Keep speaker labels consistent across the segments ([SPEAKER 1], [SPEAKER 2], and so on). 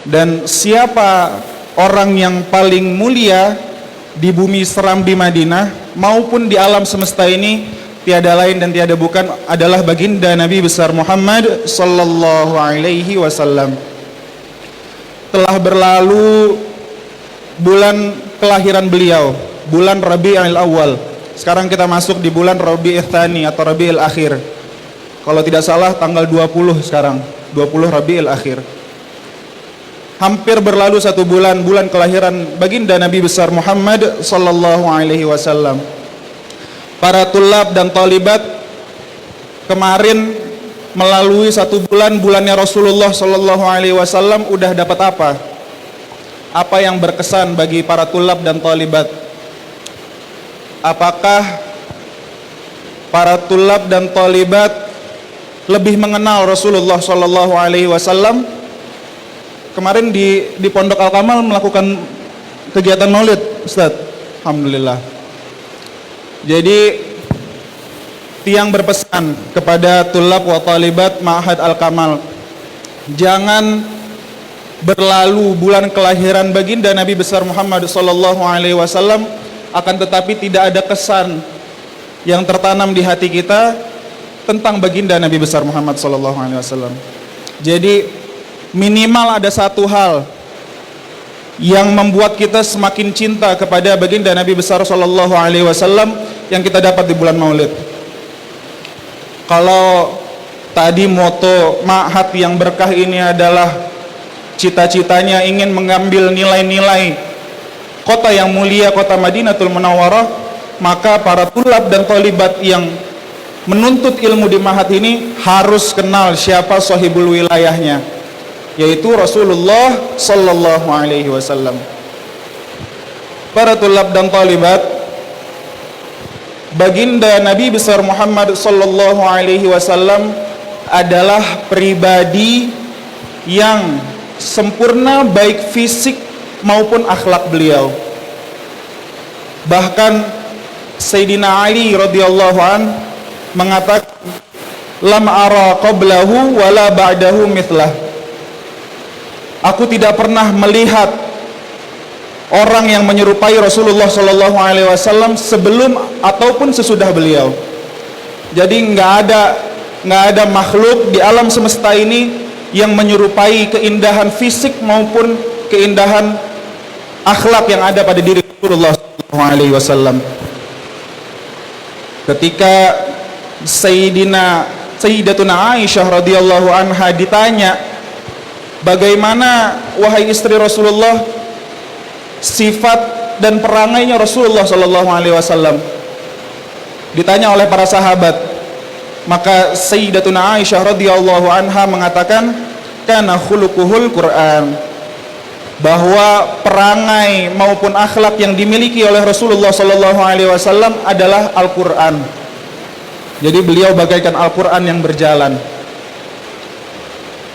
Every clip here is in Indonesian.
[SPEAKER 1] Dan siapa orang yang paling mulia di bumi serambi Madinah maupun di alam semesta ini, tiada lain dan tiada bukan adalah baginda Nabi besar Muhammad sallallahu alaihi wasallam. Telah berlalu bulan kelahiran beliau, bulan Rabiul Awal. Sekarang kita masuk di bulan Rabiul Tsani atau Rabiul Akhir. Kalau tidak salah tanggal 20 sekarang, 20 Rabiul Akhir. Hampir berlalu satu bulan, bulan kelahiran baginda Nabi besar Muhammad sallallahu alaihi wasallam. Para tulab dan talibat kemarin melalui satu bulan, bulannya Rasulullah sallallahu alaihi wasallam, udah dapat apa? Apa yang berkesan bagi para tulab dan talibat? Apakah para tulab dan talibat lebih mengenal Rasulullah sallallahu alaihi wasallam? Kemarin di Pondok Al-Kamal melakukan kegiatan maulid, Ustaz. Alhamdulillah. Jadi tiang berpesan kepada tulab wa talibat Ma'had Al-Kamal, jangan berlalu bulan kelahiran baginda Nabi besar Muhammad sallallahu alaihi wasallam akan tetapi tidak ada kesan yang tertanam di hati kita tentang baginda Nabi besar Muhammad sallallahu alaihi wasallam. Jadi minimal ada satu hal yang membuat kita semakin cinta kepada baginda Nabi besar sallallahu alaihi wasallam yang kita dapat di bulan Maulid. Kalau tadi moto Ma'had yang berkah ini adalah cita-citanya ingin mengambil nilai-nilai kota yang mulia, kota Madinatul Munawwarah, maka para tulab dan thalibat yang menuntut ilmu di Ma'had ini harus kenal siapa sahibul wilayahnya, yaitu Rasulullah sallallahu alaihi wasallam. Para tulab dan talibat, baginda Nabi besar Muhammad sallallahu alaihi wasallam adalah pribadi yang sempurna baik fisik maupun akhlak beliau. Bahkan Sayyidina Ali radhiyallahu an mengatakan, lam ara qablahu wala ba'dahu mithlah. Aku tidak pernah melihat orang yang menyerupai Rasulullah sallallahu alaihi wasallam sebelum ataupun sesudah beliau. Jadi nggak ada makhluk di alam semesta ini yang menyerupai keindahan fisik maupun keindahan akhlak yang ada pada diri Rasulullah sallallahu alaihi wasallam. Ketika Sayyidatuna Aisyah radhiyallahu anha ditanya, bagaimana wahai istri Rasulullah sifat dan perangainya Rasulullah sallallahu alaihi wasallam? Ditanya oleh para sahabat, maka Sayyidatuna Aisyah radhiyallahu anha mengatakan, kana khuluquhul Quran, bahwa perangai maupun akhlak yang dimiliki oleh Rasulullah sallallahu alaihi wasallam adalah Al-Qur'an. Jadi beliau bagaikan Al-Qur'an yang berjalan.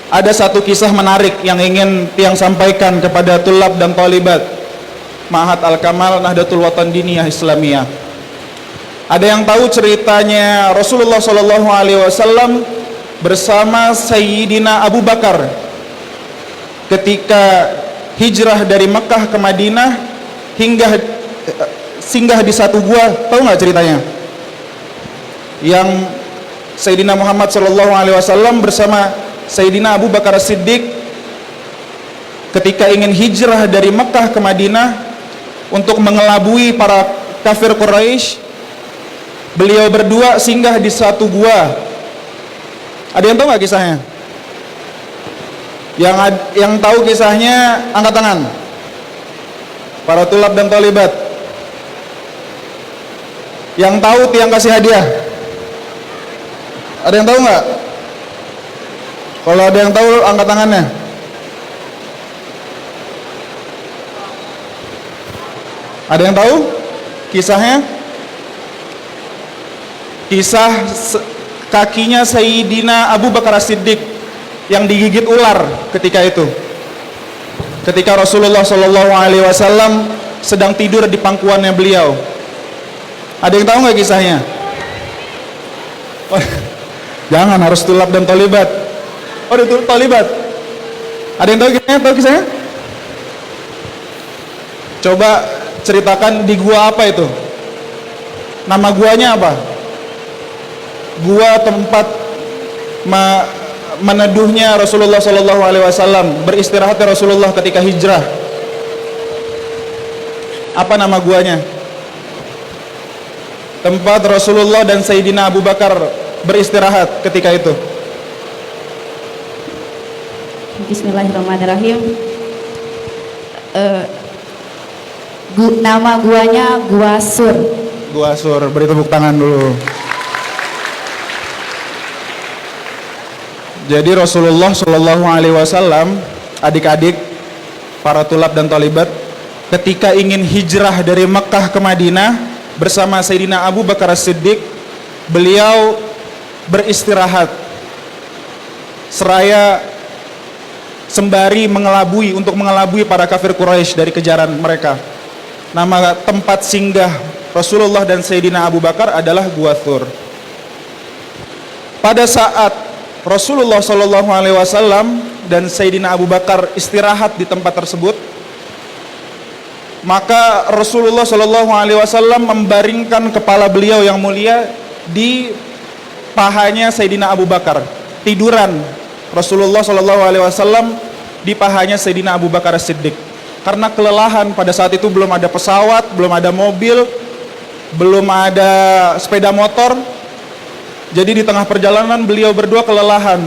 [SPEAKER 1] Ada satu kisah menarik yang ingin tiang sampaikan kepada tulab dan talibat Ma'had Al-Kamal Nahdlatul Watan Diniyah Islamiyah. Ada yang tahu ceritanya Rasulullah sallallahu alaihi wasallam bersama Sayyidina Abu Bakar ketika hijrah dari Mekah ke Madinah hingga singgah di satu gua? Tahu nggak ceritanya? Yang Sayyidina Muhammad sallallahu alaihi wasallam bersama Sayyidina Abu Bakar As-Siddiq ketika ingin hijrah dari Mekah ke Madinah untuk mengelabui para kafir Quraisy, beliau berdua singgah di satu gua. Ada yang tahu nggak kisahnya? Yang tahu kisahnya angkat tangan. Para tulab dan talibat. Yang tahu tiang kasih hadiah. Ada yang tahu nggak? Kalau ada yang tahu angkat tangannya. Ada yang tahu kisahnya? Kisah kakinya Sayyidina Abu Bakar As-Siddiq yang digigit ular ketika itu. Ketika Rasulullah sallallahu alaihi wasallam sedang tidur di pangkuannya beliau. Ada yang tahu nggak kisahnya? Jangan, harus tulab dan talibat. Oh, itu talibat. Ada yang tahu kisahnya? Tahu kisahnya? Coba ceritakan di gua apa itu? Nama guanya apa? Gua tempat meneduhnya Rasulullah Shallallahu Alaihi Wasallam, beristirahatnya Rasulullah ketika hijrah. Apa nama guanya? Tempat Rasulullah dan Sayyidina Abu Bakar beristirahat ketika itu.
[SPEAKER 2] Bismillahirrahmanirrahim. Nama guanya Gua Sur.
[SPEAKER 1] Gua Sur, beri tepuk tangan dulu. Jadi Rasulullah Shallallahu Alaihi Wasallam, adik-adik, para tulab dan talibat, ketika ingin hijrah dari Mekah ke Madinah bersama Sayyidina Abu Bakar As-Siddiq, beliau beristirahat seraya sembari untuk mengelabui para kafir Quraisy dari kejaran mereka. Nama tempat singgah Rasulullah dan Sayyidina Abu Bakar adalah Gua Thur. Pada saat Rasulullah Shallallahu Alaihi Wasallam dan Sayyidina Abu Bakar istirahat di tempat tersebut, maka Rasulullah Shallallahu Alaihi Wasallam membaringkan kepala beliau yang mulia di pahanya Sayyidina Abu Bakar. Tiduran Rasulullah Shallallahu Alaihi Wasallam di pahanya Sayyidina Abu Bakar As-Siddiq. Karena kelelahan, pada saat itu belum ada pesawat, belum ada mobil, belum ada sepeda motor. Jadi di tengah perjalanan beliau berdua kelelahan.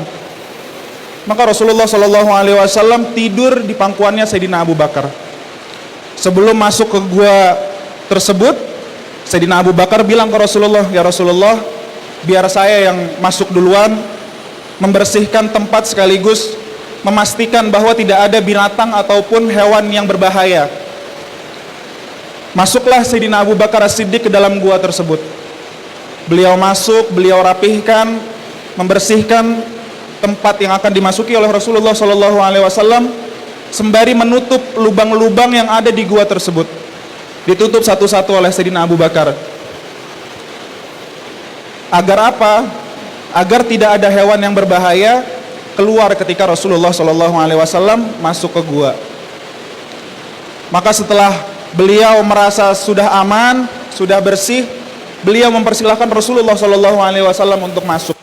[SPEAKER 1] Maka Rasulullah Shallallahu Alaihi Wasallam tidur di pangkuannya Sayyidina Abu Bakar. Sebelum masuk ke gua tersebut, Sayyidina Abu Bakar bilang ke Rasulullah, "Ya Rasulullah, biar saya yang masuk duluan, membersihkan tempat sekaligus memastikan bahwa tidak ada binatang ataupun hewan yang berbahaya." Masuklah Sayyidina Abu Bakar As-Siddiq ke dalam gua tersebut. Beliau masuk, beliau rapihkan, membersihkan tempat yang akan dimasuki oleh Rasulullah Shallallahu Alaihi Wasallam, sembari menutup lubang-lubang yang ada di gua tersebut. Ditutup satu-satu oleh Sayyidina Abu Bakar. Agar apa? Agar tidak ada hewan yang berbahaya keluar ketika Rasulullah Shallallahu Alaihi Wasallam masuk ke gua. Maka setelah beliau merasa sudah aman, sudah bersih, beliau mempersilahkan Rasulullah Shallallahu Alaihi Wasallam untuk masuk.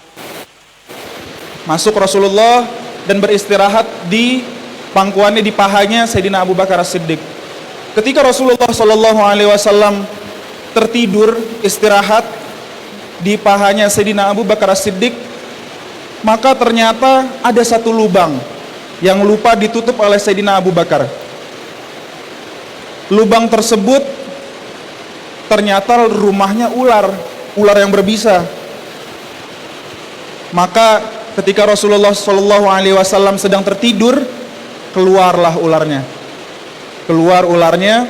[SPEAKER 1] Masuk Rasulullah dan beristirahat di pangkuannya, di pahanya Sayyidina Abu Bakar As-Siddiq. Ketika Rasulullah Shallallahu Alaihi Wasallam tertidur istirahat di pahanya Sayyidina Abu Bakar As-Siddiq, maka ternyata ada satu lubang yang lupa ditutup oleh Sayyidina Abu Bakar. Lubang tersebut ternyata rumahnya ular yang berbisa. Maka ketika Rasulullah Shallallahu Alaihi Wasallam sedang tertidur, keluarlah ularnya. Keluar ularnya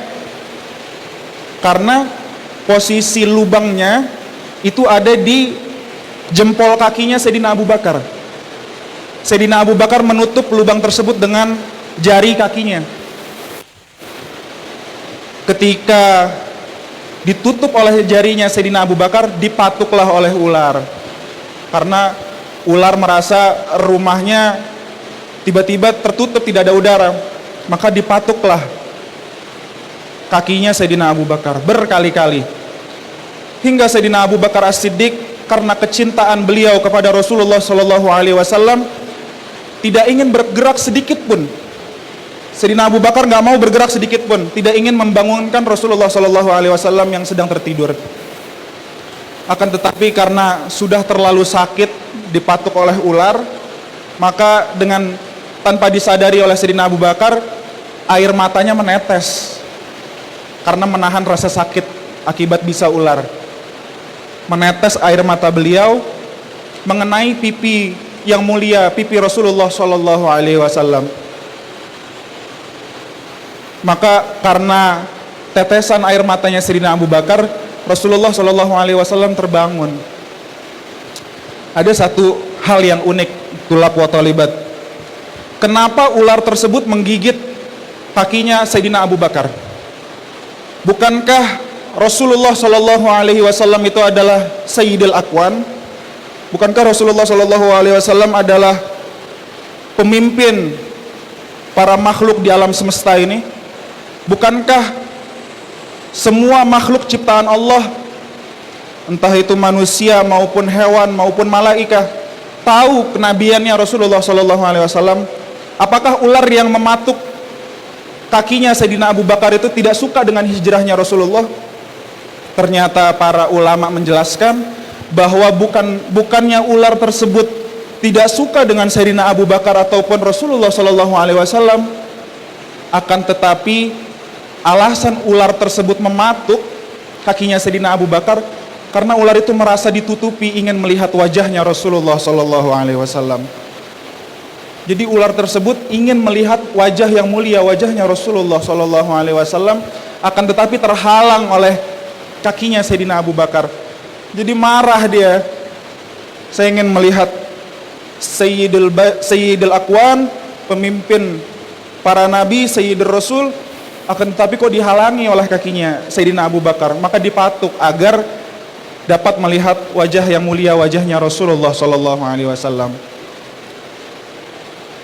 [SPEAKER 1] karena posisi lubangnya itu ada di jempol kakinya Sayyidina Abu Bakar. Sayyidina Abu Bakar menutup lubang tersebut dengan jari kakinya. Ketika ditutup oleh jarinya Sayyidina Abu Bakar, dipatuklah oleh ular. Karena ular merasa rumahnya tiba-tiba tertutup, tidak ada udara, maka dipatuklah kakinya Sayyidina Abu Bakar berkali-kali. Hingga Sayyidina Abu Bakar As-Siddiq karena kecintaan beliau kepada Rasulullah Shallallahu Alaihi Wasallam tidak ingin bergerak sedikit pun. Sayyidina Abu Bakar nggak mau bergerak sedikit pun, tidak ingin membangunkan Rasulullah Shallallahu Alaihi Wasallam yang sedang tertidur. Akan tetapi karena sudah terlalu sakit dipatuk oleh ular, maka dengan tanpa disadari oleh Sayyidina Abu Bakar, air matanya menetes karena menahan rasa sakit akibat bisa ular. Menetes air mata beliau mengenai pipi yang mulia, pipi Rasulullah Shallallahu Alaihi Wasallam. Maka karena tetesan air matanya Sayyidina Abu Bakar, Rasulullah Shallallahu Alaihi Wasallam terbangun. Ada satu hal yang unik, tulab wa talibat. Kenapa ular tersebut menggigit kakinya Sayyidina Abu Bakar? Bukankah Rasulullah Shallallahu Alaihi Wasallam itu adalah Sayyidil Aqwan? Bukankah Rasulullah Shallallahu Alaihi Wasallam adalah pemimpin para makhluk di alam semesta ini? Bukankah semua makhluk ciptaan Allah, entah itu manusia maupun hewan maupun malaikat, tahu kenabiannya Rasulullah SAW? Apakah ular yang mematuk kakinya Sayyidina Abu Bakar itu tidak suka dengan hijrahnya Rasulullah? Ternyata para ulama menjelaskan bahwa bukannya ular tersebut tidak suka dengan Sayyidina Abu Bakar ataupun Rasulullah SAW, akan tetapi alasan ular tersebut mematuk kakinya Sayyidina Abu Bakar karena ular itu merasa ditutupi, ingin melihat wajahnya Rasulullah SAW. Jadi ular tersebut ingin melihat wajah yang mulia, wajahnya Rasulullah SAW, akan tetapi terhalang oleh kakinya Sayyidina Abu Bakar. Jadi marah dia. Saya ingin melihat Sayyidul Aqwan, pemimpin para nabi, Sayyidul Rasul, akan tetapi kok dihalangi oleh kakinya Sayyidina Abu Bakar. Maka dipatuk agar dapat melihat wajah yang mulia, wajahnya Rasulullah SAW.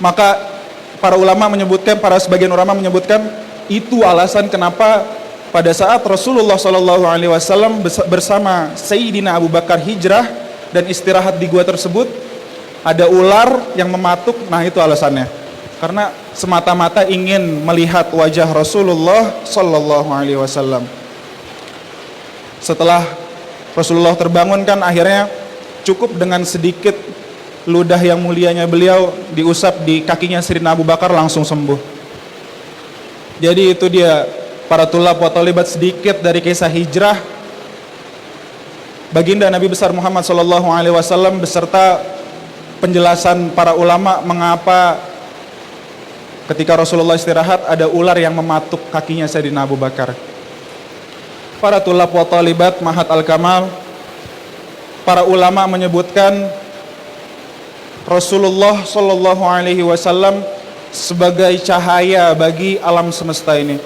[SPEAKER 1] Maka sebagian ulama menyebutkan itu alasan kenapa pada saat Rasulullah SAW bersama Sayyidina Abu Bakar hijrah dan istirahat di gua tersebut, ada ular yang mematuk. Nah, itu alasannya, karena semata-mata ingin melihat wajah Rasulullah SAW. Setelah Rasulullah terbangun kan, akhirnya cukup dengan sedikit ludah yang mulianya beliau diusap di kakinya Sayyidina Abu Bakar, langsung sembuh. Jadi itu dia para tulab wa talibat, sedikit dari kisah hijrah baginda Nabi besar Muhammad SAW beserta penjelasan para ulama mengapa ketika Rasulullah istirahat ada ular yang mematuk kakinya Sayyidina Abu Bakar. Para tulab wa talibat Mahat Al-Kamal, para ulama menyebutkan Rasulullah SAW sebagai cahaya bagi alam semesta ini.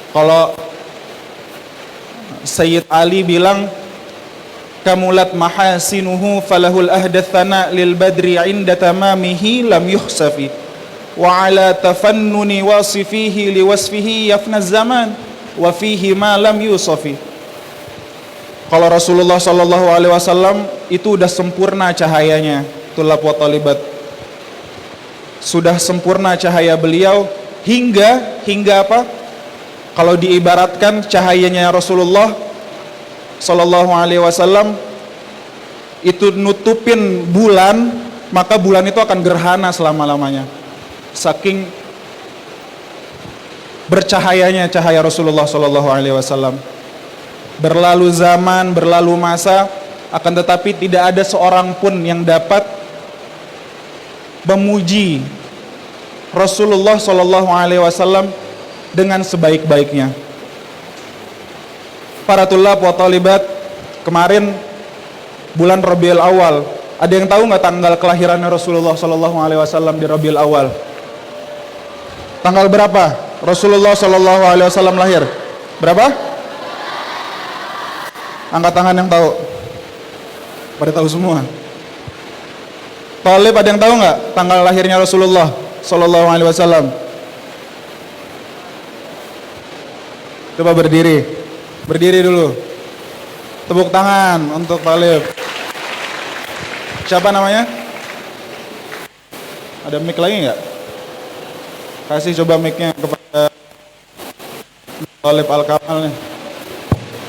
[SPEAKER 1] Kalau Sayyid Ali bilang, kamulat mahasinuhu falahul ahdatsana lil badri inda tamamihi lam yuhsafi wa ala tafannuni wasifihi liwasfihi yafna zaman wa fihi ma lam yusafi. Kalau Rasulullah SAW itu udah sempurna cahayanya, tulab wa talibat, sudah sempurna cahaya beliau hingga apa? Kalau diibaratkan cahayanya Rasulullah SAW itu nutupin bulan, maka bulan itu akan gerhana selama-lamanya. Saking bercahayanya cahaya Rasulullah SAW. Berlalu zaman, berlalu masa, akan tetapi tidak ada seorang pun yang dapat memuji Rasulullah SAW dengan sebaik-baiknya. Para tulab wa talibat, kemarin bulan Rabiul Awal, ada yang tahu nggak tanggal kelahirannya Rasulullah SAW di Rabiul Awal? Tanggal berapa Rasulullah SAW lahir? Berapa? Angkat tangan yang tahu. Pada tahu semua. Talib, ada yang tahu nggak tanggal lahirnya Rasulullah SAW? Coba berdiri dulu. Tepuk tangan untuk Talib. Siapa namanya? Ada mic lagi nggak? Kasih coba mic-nya kepada Talib Al-Kamal nih.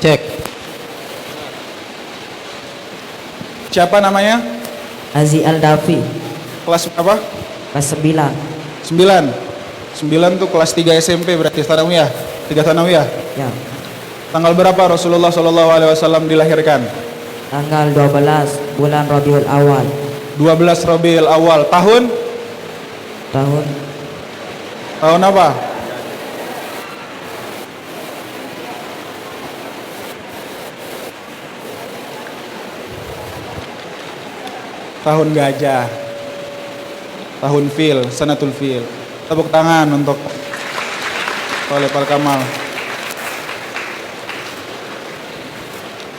[SPEAKER 3] Cek.
[SPEAKER 1] Siapa namanya?
[SPEAKER 3] Azi Al-Dafi.
[SPEAKER 1] Kelas berapa?
[SPEAKER 3] Kelas 9.
[SPEAKER 1] 9 tuh kelas 3 SMP berarti, Tsanawiyah. 3 Tsanawiyah.
[SPEAKER 3] Ya.
[SPEAKER 1] Tanggal berapa Rasulullah SAW dilahirkan?
[SPEAKER 3] Tanggal 12 bulan Rabiul Awal.
[SPEAKER 1] 12 Rabiul Awal. Tahun apa? Tahun gajah. Tahun fil, sanatul fil. Tepuk tangan untuk Talib Al-Kamal.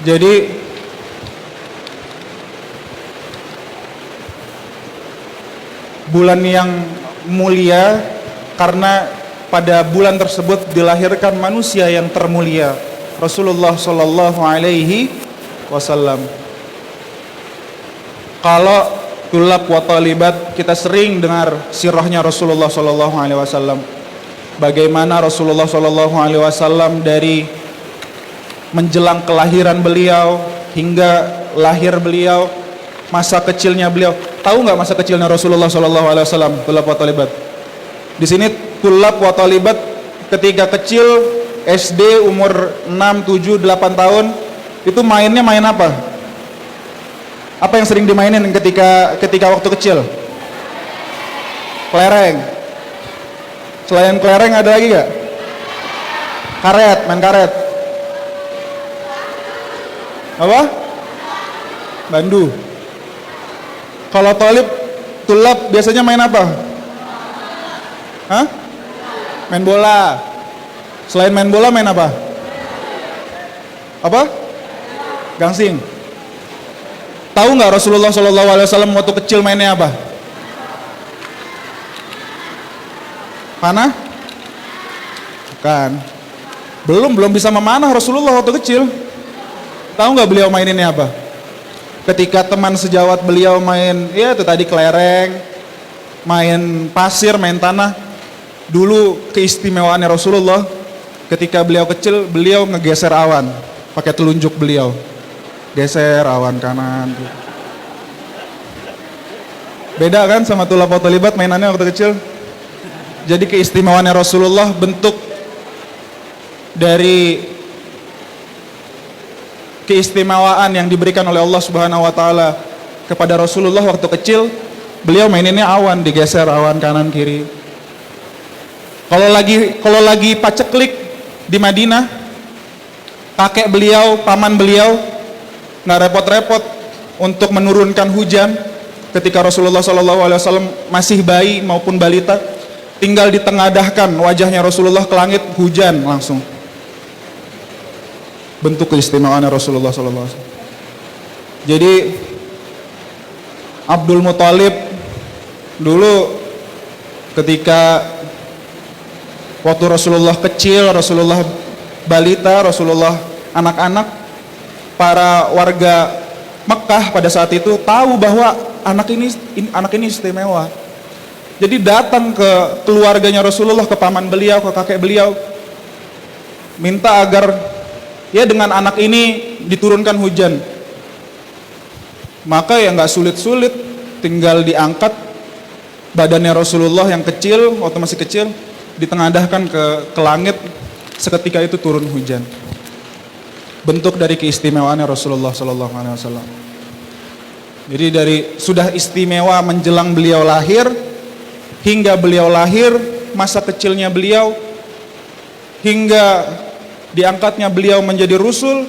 [SPEAKER 1] Jadi bulan yang mulia karena pada bulan tersebut dilahirkan manusia yang termulia, Rasulullah Shallallahu Alaihi Wasallam. Kalau tulab wa talibat, kita sering dengar sirahnya Rasulullah Shallallahu Alaihi Wasallam. Bagaimana Rasulullah Shallallahu Alaihi Wasallam dari menjelang kelahiran beliau hingga lahir beliau, masa kecilnya beliau. Tahu nggak masa kecilnya Rasulullah Shallallahu Alaihi Wasallam? Tulab wa talibat. Di sini tulab wa talibat ketika kecil, SD umur 6, 7, 8 tahun, itu mainnya main apa? Apa yang sering dimainin ketika waktu kecil? Kelereng. Selain kelereng ada lagi gak? Karet, main karet. Apa? Bandu. Kalau tulab biasanya main apa? Hah? Main bola. Selain main bola main apa? Apa? Gangsing. Tahu nggak Rasulullah SAW waktu kecil mainnya apa? Panah? Bukan. Belum bisa memanah Rasulullah waktu kecil. Tahu nggak beliau maininnya apa? Ketika teman sejawat beliau main, ya itu tadi kelereng, main pasir, main tanah. Dulu keistimewaannya Rasulullah, ketika beliau kecil, beliau ngegeser awan pakai telunjuk beliau. Geser awan kanan. Beda kan sama tulab wa talibat mainannya waktu kecil. Jadi keistimewaannya Rasulullah, bentuk dari keistimewaan yang diberikan oleh Allah Subhanahu wa taala kepada Rasulullah waktu kecil, beliau maininnya awan, digeser awan kanan kiri. Kalau lagi paceklik di Madinah, kakek beliau, paman beliau nggak repot-repot untuk menurunkan hujan ketika Rasulullah SAW masih bayi maupun balita, tinggal ditengadahkan wajahnya Rasulullah ke langit, hujan langsung. Bentuk keistimewaan Rasulullah SAW. Jadi Abdul Muthalib dulu ketika waktu Rasulullah kecil, Rasulullah balita, Rasulullah anak-anak, para warga Mekah pada saat itu tahu bahwa anak ini istimewa. Jadi datang ke keluarganya Rasulullah, ke paman beliau, ke kakek beliau, minta agar ya dengan anak ini diturunkan hujan. Maka ya nggak sulit-sulit, tinggal diangkat badannya Rasulullah yang kecil, waktu masih kecil, ditengadahkan ke langit, seketika itu turun hujan. Bentuk dari keistimewaannya Rasulullah SAW. Jadi dari sudah istimewa menjelang beliau lahir, hingga beliau lahir, masa kecilnya beliau, hingga diangkatnya beliau menjadi Rasul,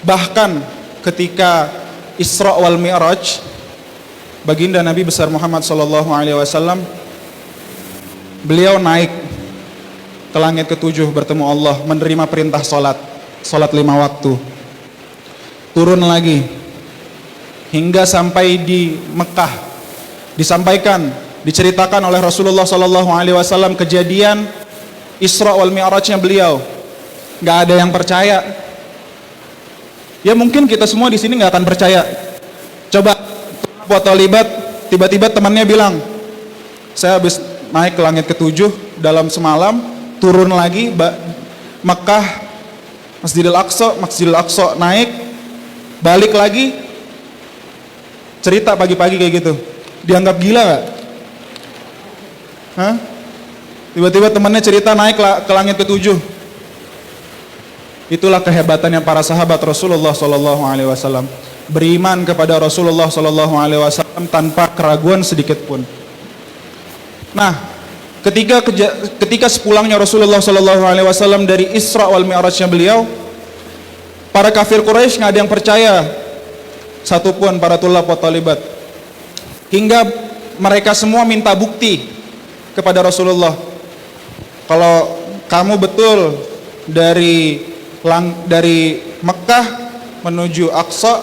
[SPEAKER 1] bahkan ketika Isra wal Mi'raj, baginda Nabi besar Muhammad SAW, beliau naik ke langit ketujuh bertemu Allah, menerima perintah salat 5 waktu, turun lagi hingga sampai di Mekah, disampaikan, diceritakan oleh Rasulullah SAW kejadian Isra wal Mi'rajnya beliau. Nggak ada yang percaya. Ya mungkin kita semua di sini nggak akan percaya. Coba wa talibat, tiba-tiba temannya bilang, saya habis naik ke langit ketujuh dalam semalam, turun lagi Mekah, Masjidil Aqsa naik, balik lagi, cerita pagi-pagi kayak gitu. Dianggap gila gak? Hah? Tiba-tiba temannya cerita naik ke langit ketujuh. Itulah kehebatannya para sahabat Rasulullah SAW. Beriman kepada Rasulullah SAW tanpa keraguan sedikit pun. Nah, ketika sepulangnya Rasulullah SAW dari Isra wal Mi'rajnya beliau, para kafir Quraisy nggak ada yang percaya satupun, para tulab wa talibat, hingga mereka semua minta bukti kepada Rasulullah. Kalau kamu betul dari Mekah menuju Aqsa,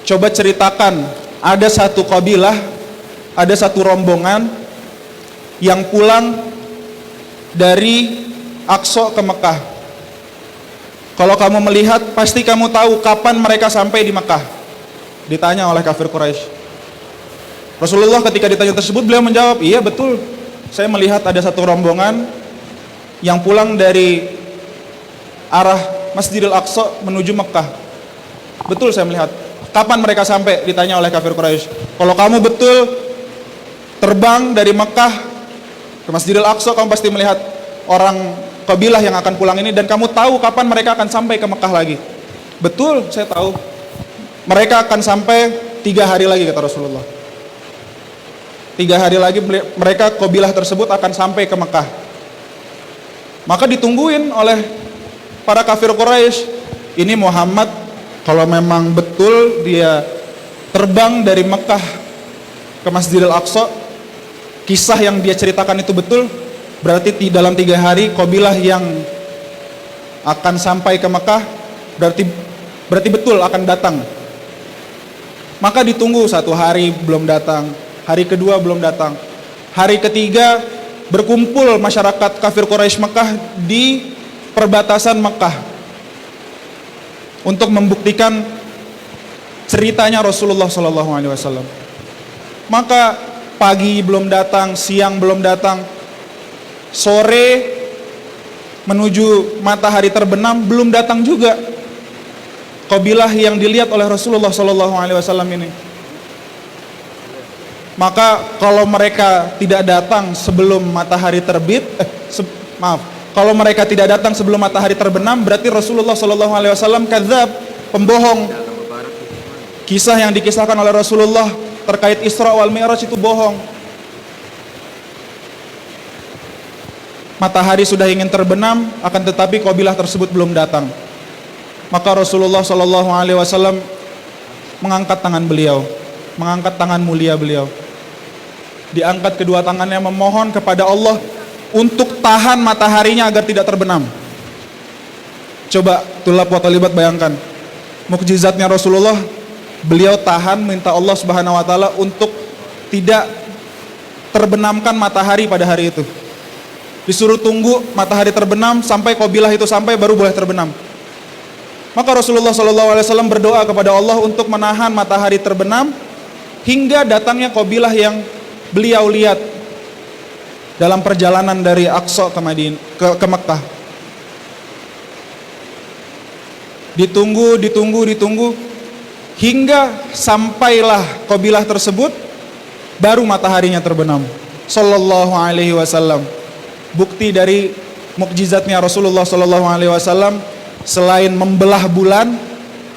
[SPEAKER 1] coba ceritakan, ada satu kabilah, ada satu rombongan yang pulang dari Aqsa ke Mekah. Kalau kamu melihat, pasti kamu tahu kapan mereka sampai di Mekah. Ditanya oleh kafir Quraisy. Rasulullah ketika ditanya tersebut, beliau menjawab, iya betul, saya melihat ada satu rombongan yang pulang dari arah Masjidil Aqsa menuju Mekah. Betul saya melihat. Kapan mereka sampai? Ditanya oleh kafir Quraisy. Kalau kamu betul terbang dari Mekah ke Masjidil Aqsa, kamu pasti melihat orang kabilah yang akan pulang ini, dan kamu tahu kapan mereka akan sampai ke Mekah lagi. Betul, saya tahu. Mereka akan sampai 3 hari lagi, kata Rasulullah. 3 hari lagi mereka kabilah tersebut akan sampai ke Mekah. Maka ditungguin oleh para kafir Quraisy. Ini Muhammad kalau memang betul dia terbang dari Mekah ke Masjidil Aqsa, kisah yang dia ceritakan itu betul, berarti di dalam 3 hari kabilah yang akan sampai ke Mekah berarti betul akan datang. Maka ditunggu 1 hari belum datang, hari kedua belum datang, hari ketiga berkumpul masyarakat kafir Quraisy Mekah di perbatasan Mekah untuk membuktikan ceritanya Rasulullah SAW. Maka pagi belum datang, siang belum datang, sore menuju matahari terbenam belum datang juga kabilah yang dilihat oleh Rasulullah SAW ini. Maka kalau mereka tidak datang sebelum matahari terbit, kalau mereka tidak datang sebelum matahari terbenam, berarti Rasulullah SAW kadzab, pembohong. Kisah yang dikisahkan oleh Rasulullah terkait Isra wal Mi'raj itu bohong. Matahari sudah ingin terbenam, akan tetapi kabilah tersebut belum datang. Maka Rasulullah SAW mengangkat tangan beliau, mengangkat tangan mulia beliau. Diangkat kedua tangannya memohon kepada Allah untuk tahan mataharinya agar tidak terbenam. Coba tulab wa talibat bayangkan, mukjizatnya Rasulullah, beliau tahan minta Allah Subhanahu wa taala untuk tidak terbenamkan matahari pada hari itu. Disuruh tunggu matahari terbenam sampai kabilah itu sampai baru boleh terbenam. Maka Rasulullah SAW berdoa kepada Allah untuk menahan matahari terbenam hingga datangnya kabilah yang beliau lihat dalam perjalanan dari Aqsa ke Mekah. Ditunggu hingga sampailah kabilah tersebut, baru mataharinya terbenam. Sallallahu alaihi wasallam. Bukti dari mukjizatnya Rasulullah sallallahu alaihi wasallam selain membelah bulan,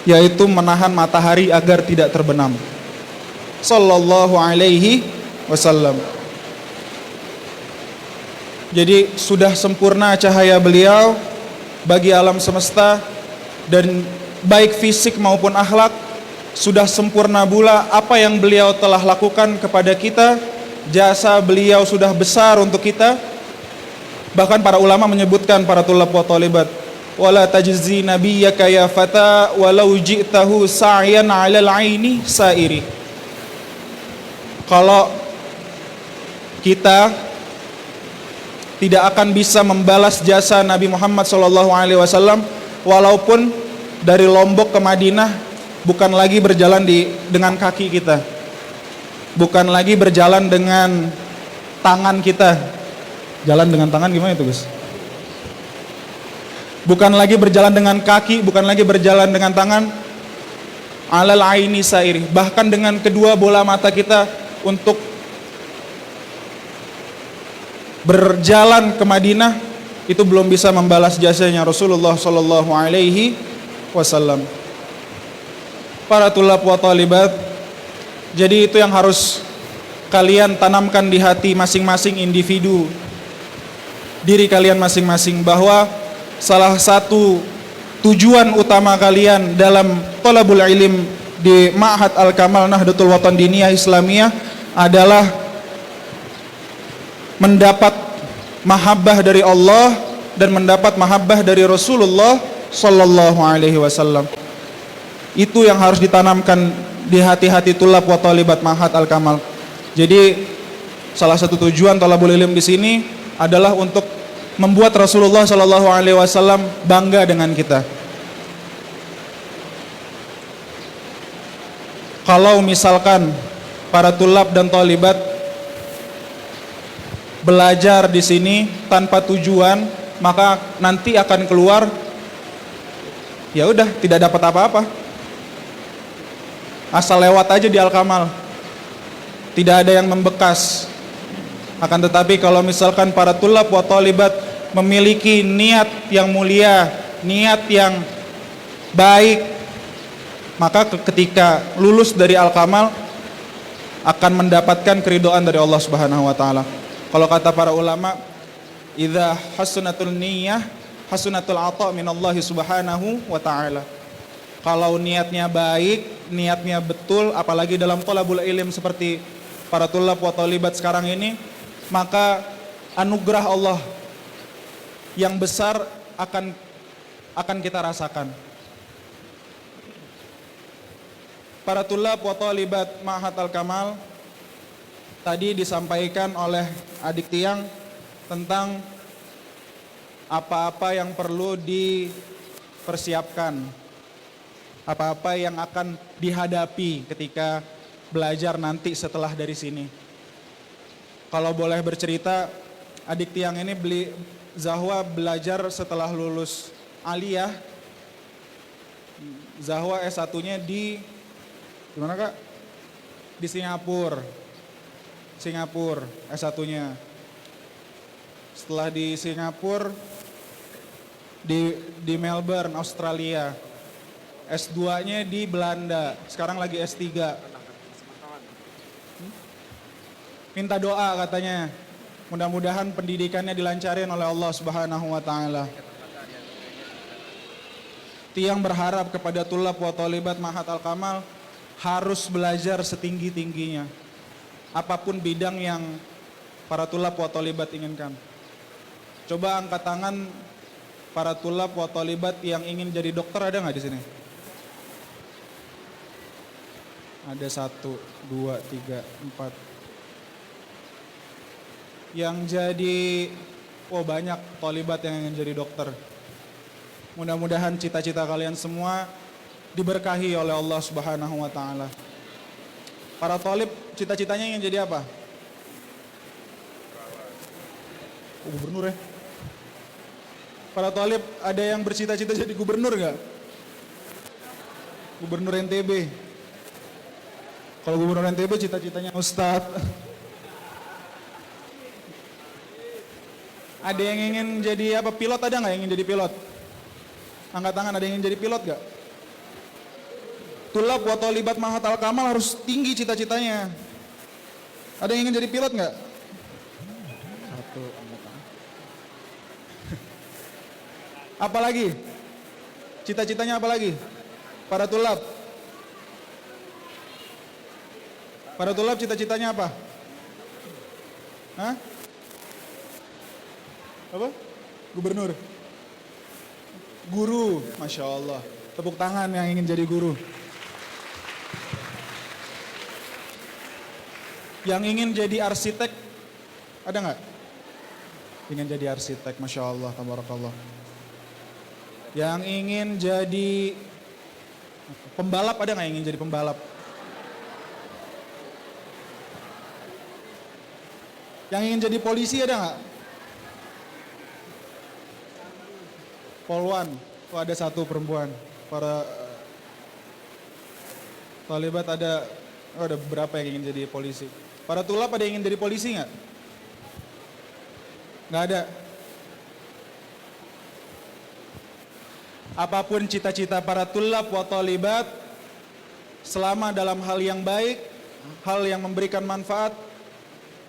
[SPEAKER 1] yaitu menahan matahari agar tidak terbenam. Sallallahu alaihi wasallam. Jadi sudah sempurna cahaya beliau bagi alam semesta, dan baik fisik maupun akhlak sudah sempurna pula apa yang beliau telah lakukan kepada kita. Jasa beliau sudah besar untuk kita. Bahkan para ulama menyebutkan, para tulab wa talibat, wala tajzi nabiyyaka ya fata walau ji'tahu sa'yan 'alal 'aini sa'iri. Kalau kita tidak akan bisa membalas jasa Nabi Muhammad SAW walaupun dari Lombok ke Madinah bukan lagi berjalan dengan kaki kita, bukan lagi berjalan dengan tangan kita. Jalan dengan tangan gimana itu, Gus? Bukan lagi berjalan dengan kaki, bukan lagi berjalan dengan tangan. Alal aini sa'iri, bahkan dengan kedua bola mata kita untuk berjalan ke Madinah itu belum bisa membalas jasanya Rasulullah sallallahu alaihi wasallam. Para tulab wa talibat, jadi itu yang harus kalian tanamkan di hati masing-masing individu, diri kalian masing-masing, bahwa salah satu tujuan utama kalian dalam thalabul ilm di Ma'had Al-Kamal Nahdlatul Watan Diniyah Islamiyah adalah mendapat mahabbah dari Allah dan mendapat mahabbah dari Rasulullah sallallahu alaihi wasallam. Itu yang harus ditanamkan di hati-hati tulab wa talibat Ma'had Al-Kamal. Jadi salah satu tujuan thalabul ilm di sini adalah untuk membuat Rasulullah Shallallahu Alaihi Wasallam bangga dengan kita. Kalau misalkan para tulab dan thalibat belajar di sini tanpa tujuan, maka nanti akan keluar ya udah tidak dapat apa-apa. Asal lewat aja di Al-Kamal. Tidak ada yang membekas. Akan tetapi kalau misalkan para tulab wa thalibat memiliki niat yang mulia, niat yang baik, maka ketika lulus dari Al-Kamal akan mendapatkan keridhaan dari Allah Subhanahu wa taala. Kalau kata para ulama, idza hasunatul niyyah hasunatul ata minallahi Subhanahu wa taala. Kalau niatnya baik, niatnya betul, apalagi dalam thalabul ilm seperti para tulab wa thalibat sekarang ini, maka anugerah Allah yang besar akan kita rasakan. Para tulab wa thalibat Ma'had Al-Kamal tadi disampaikan oleh adik Tiang tentang apa-apa yang perlu dipersiapkan, apa-apa yang akan dihadapi ketika belajar nanti setelah dari sini. Kalau boleh bercerita, adik Tiang ini Zahwa belajar setelah lulus aliyah. Zahwa S1-nya di mana Kak? Di Singapura S1-nya. Setelah di Singapura di Melbourne, Australia. S2-nya di Belanda, sekarang lagi S3. Minta doa katanya. Mudah-mudahan pendidikannya dilancarin oleh Allah Subhanahu wa taala. Tiang berharap kepada tulab wa thalibat Ma'had Al-Kamal harus belajar setinggi-tingginya. Apapun bidang yang para tulab wa thalibat inginkan. Coba angkat tangan para tulab wa thalibat yang ingin jadi dokter, ada nggak di sini? Ada 1, 2, 3, 4. Yang jadi, banyak thalibat yang ingin jadi dokter. Mudah-mudahan cita-cita kalian semua diberkahi oleh Allah Subhanahu wa taala. Para thalib cita-citanya ingin jadi apa? Gubernur ya? Para thalib ada yang bercita-cita jadi gubernur nggak? Gubernur NTB. Kalau gubernur NTB cita-citanya Ustadz. Ada yang ingin jadi apa? Pilot ada nggak yang ingin jadi pilot? Angkat tangan, ada yang ingin jadi pilot nggak? Tulab wa thalibat Ma'had Al-Kamal harus tinggi cita-citanya. Ada yang ingin jadi pilot nggak? 1, angkat tangan. Apa lagi? Cita-citanya apa lagi? Para tulab. Para tulab cita-citanya apa? Hah? Apa? Gubernur. Guru, Masya Allah. Tepuk tangan yang ingin jadi guru. Yang ingin jadi arsitek, ada nggak? Ingin jadi arsitek, Masya Allah, tabarakallah. Yang ingin jadi pembalap, ada nggak yang ingin jadi pembalap? Yang ingin jadi polisi ada nggak? Polwan, ada 1 perempuan. Para thalibat ada beberapa yang ingin jadi polisi. Para tulab ada yang ingin jadi polisi nggak? Nggak ada. Apapun cita-cita para tulab wa thalibat, selama dalam hal yang baik, hal yang memberikan manfaat,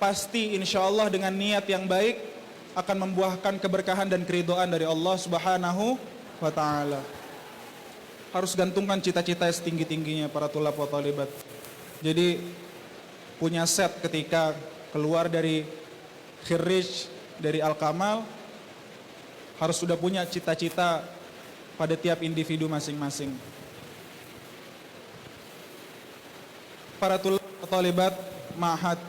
[SPEAKER 1] pasti insya Allah dengan niat yang baik akan membuahkan keberkahan dan keridhaan dari Allah Subhanahu wa taala. Harus gantungkan cita-cita setinggi-tingginya para tulab wa thalibat. Jadi punya set ketika keluar dari khirij, dari Al-Kamal, harus sudah punya cita-cita pada tiap individu masing-masing. Para tulab wa thalibat Ma'had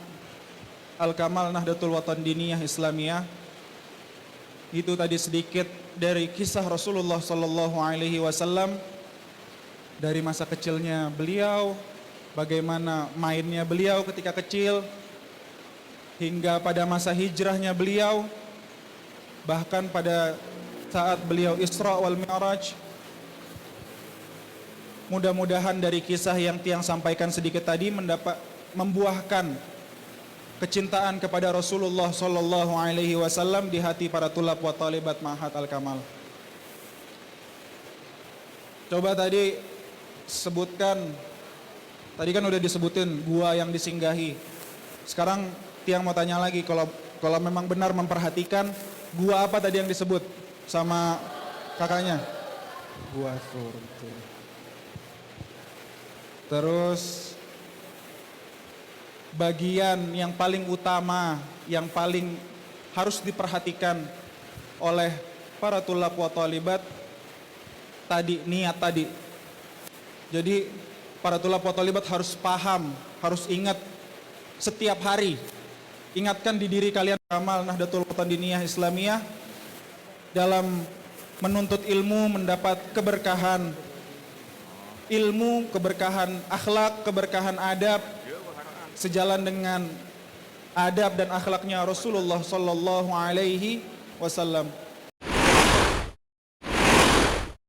[SPEAKER 1] Al-Kamal Nahdlatul Watan Diniyah Islamiyah. Itu tadi sedikit dari kisah Rasulullah sallallahu alaihi wasallam, dari masa kecilnya beliau, bagaimana mainnya beliau ketika kecil, hingga pada masa hijrahnya beliau, bahkan pada saat beliau Isra wal Mi'raj. Mudah-mudahan dari kisah yang Tiang sampaikan sedikit tadi membuahkan kecintaan kepada Rasulullah sallallahu alaihi wasallam di hati para tulab wa talibat Ma'had Al-Kamal. Coba tadi sebutkan, tadi kan udah disebutin gua yang disinggahi. Sekarang Tiang mau tanya lagi, kalau memang benar memperhatikan, gua apa tadi yang disebut sama kakaknya? Gua Sur. Terus bagian yang paling utama, yang paling harus diperhatikan oleh para tulab wa talibat tadi, niat tadi. Jadi para tulab wa talibat harus paham, harus ingat setiap hari. Ingatkan di diri kalian amal Nahdlatul Watan Diniyah Islamiyah dalam menuntut ilmu, mendapat keberkahan ilmu, keberkahan akhlak, keberkahan adab, sejalan dengan adab dan akhlaknya Rasulullah sallallahu alaihi wasallam.